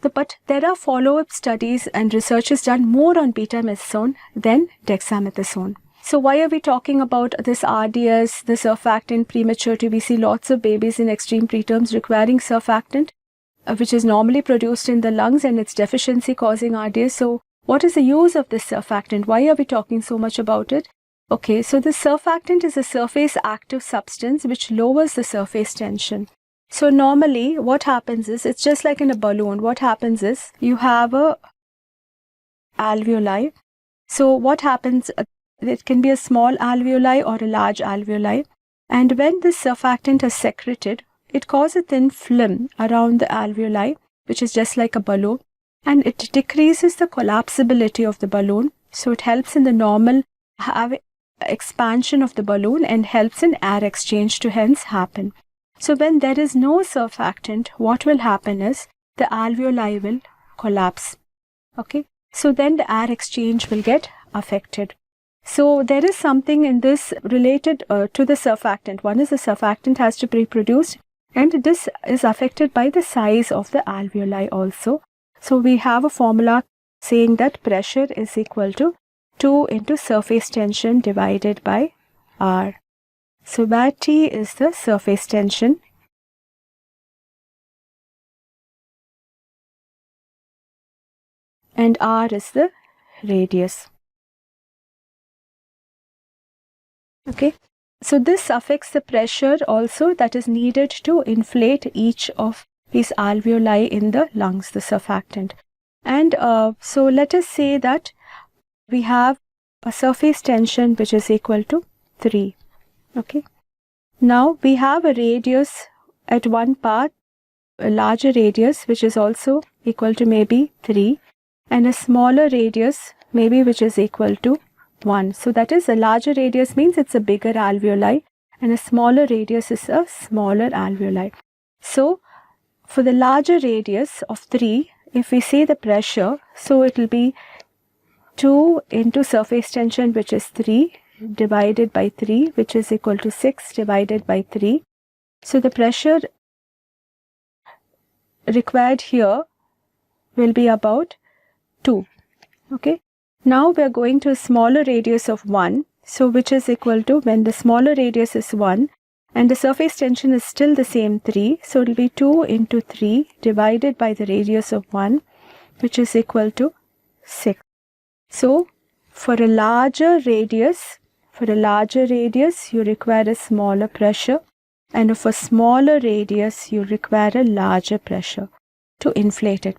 But there are follow-up studies and research is done more on betamethasone than dexamethasone. So why are we talking about this RDS, the surfactant prematurity? We see lots of babies in extreme preterms requiring surfactant, which is normally produced in the lungs, and its deficiency causing RDS. So what is the use of this surfactant? Why are we talking so much about it? Okay, so the surfactant is a surface active substance which lowers the surface tension. So normally what happens is, it's just like in a balloon. What happens is, you have a alveoli. So what happens, it can be a small alveoli or a large alveoli. And when this surfactant is secreted, it causes a thin film around the alveoli, which is just like a balloon. And it decreases the collapsibility of the balloon. So it helps in the normal expansion of the balloon and helps in air exchange to hence happen. So when there is no surfactant, what will happen is the alveoli will collapse. Okay, so then the air exchange will get affected. So there is something in this related to the surfactant. One is the surfactant has to be produced, and this is affected by the size of the alveoli also. So we have a formula saying that pressure is equal to 2 into surface tension divided by R. So where T is the surface tension and R is the radius. Okay, so this affects the pressure also that is needed to inflate each of these alveoli in the lungs, the surfactant. And so let us say that we have a surface tension which is equal to 3. Okay, now we have a radius at one part, a larger radius which is also equal to maybe 3, and a smaller radius maybe which is equal to 1. So that is, a larger radius means it's a bigger alveoli, and a smaller radius is a smaller alveoli. So for the larger radius of 3, if we say the pressure, so it will be 2 into surface tension, which is 3, divided by 3, which is equal to 6 divided by 3. So the pressure required here will be about 2. Okay, now we are going to a smaller radius of 1, so which is equal to, when the smaller radius is 1 and the surface tension is still the same 3, so it will be 2 into 3 divided by the radius of 1, which is equal to 6. So for a larger radius, you require a smaller pressure, and for a smaller radius you require a larger pressure to inflate it.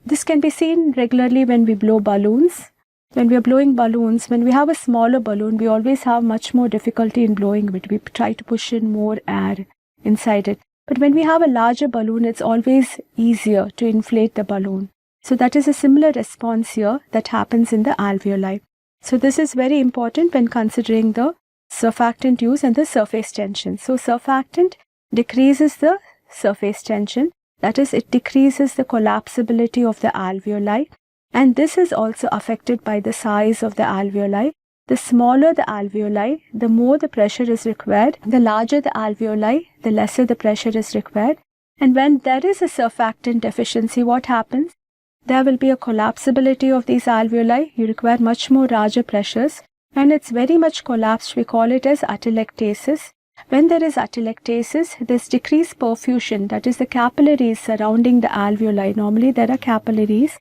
This can be seen regularly when we blow balloons. When we are blowing balloons, when we have a smaller balloon, we always have much more difficulty in blowing it. We try to push in more air inside it. But when we have a larger balloon, it's always easier to inflate the balloon. So that is a similar response here that happens in the alveoli. So this is very important when considering the surfactant use and the surface tension. So surfactant decreases the surface tension. That is, it decreases the collapsibility of the alveoli, and this is also affected by the size of the alveoli. The smaller the alveoli, the more the pressure is required. The larger the alveoli, the lesser the pressure is required. And when there is a surfactant deficiency, what happens? There will be a collapsibility of these alveoli. You require much more larger pressures. When it's very much collapsed, we call it as atelectasis. When there is atelectasis, this decreased perfusion, that is the capillaries surrounding the alveoli. Normally there are capillaries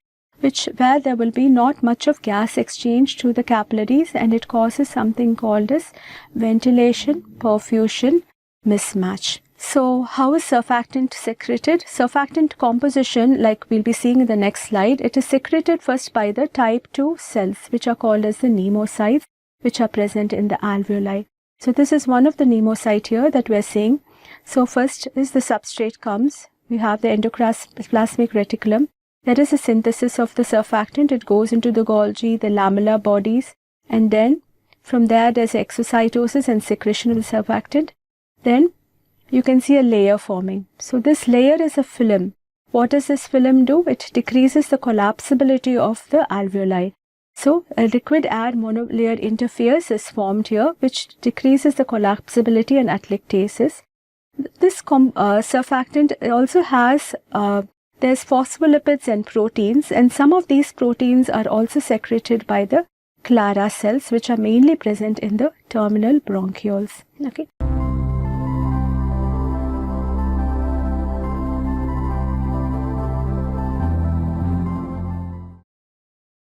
where there will be not much of gas exchange to the capillaries, and it causes something called as ventilation perfusion mismatch. So how is surfactant secreted? Surfactant composition, like we'll be seeing in the next slide, it is secreted first by the type 2 cells, which are called as the pneumocytes, which are present in the alveoli. So this is one of the pneumocyte here that we are seeing. So first is the substrate comes. We have the endoplasmic reticulum. There is a synthesis of the surfactant. It goes into the Golgi, the lamellar bodies, and then from there there's exocytosis and secretion of the surfactant. Then you can see a layer forming. So this layer is a film. What does this film do? It decreases the collapsibility of the alveoli. So a liquid air monolayer interface is formed here, which decreases the collapsibility and atelectasis. This surfactant also has there's phospholipids and proteins, and some of these proteins are also secreted by the Clara cells, which are mainly present in the terminal bronchioles. Okay,